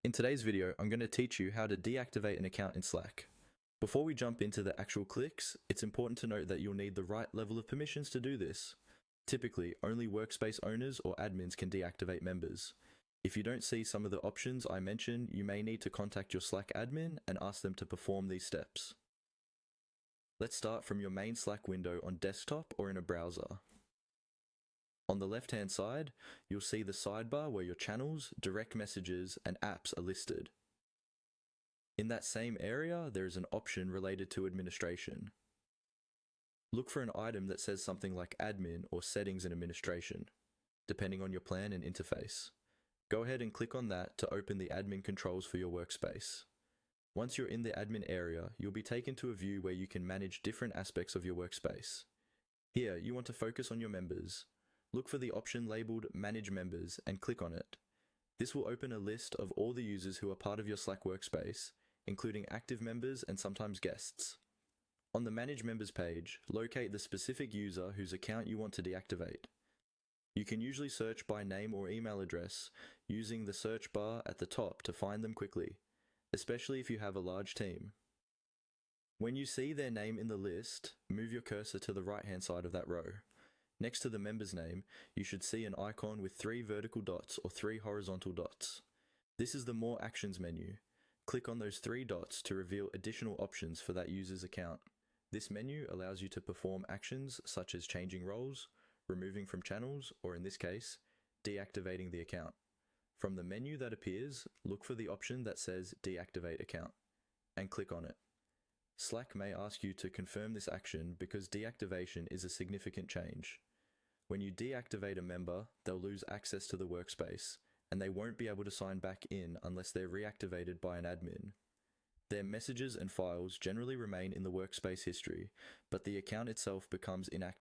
In today's video, I'm going to teach you how to deactivate an account in Slack. Before we jump into the actual clicks, it's important to note that you'll need the right level of permissions to do this. Typically, only workspace owners or admins can deactivate members. If you don't see some of the options I mentioned, you may need to contact your Slack admin and ask them to perform these steps. Let's start from your main Slack window on desktop or in a browser. On the left-hand side, you'll see the sidebar where your channels, direct messages, and apps are listed. In that same area, there is an option related to administration. Look for an item that says something like admin or settings and administration, depending on your plan and interface. Go ahead and click on that to open the admin controls for your workspace. Once you're in the admin area, you'll be taken to a view where you can manage different aspects of your workspace. Here, you want to focus on your members. Look for the option labeled Manage Members and click on it. This will open a list of all the users who are part of your Slack workspace, including active members and sometimes guests. On the Manage Members page, locate the specific user whose account you want to deactivate. You can usually search by name or email address using the search bar at the top to find them quickly, especially if you have a large team. When you see their name in the list, move your cursor to the right-hand side of that row. Next to the member's name, you should see an icon with 3 vertical dots or 3 horizontal dots. This is the More Actions menu. Click on those 3 dots to reveal additional options for that user's account. This menu allows you to perform actions such as changing roles, removing from channels, or in this case, deactivating the account. From the menu that appears, look for the option that says Deactivate Account, and click on it. Slack may ask you to confirm this action because deactivation is a significant change. When you deactivate a member, they'll lose access to the workspace, and they won't be able to sign back in unless they're reactivated by an admin. Their messages and files generally remain in the workspace history, but the account itself becomes inactive.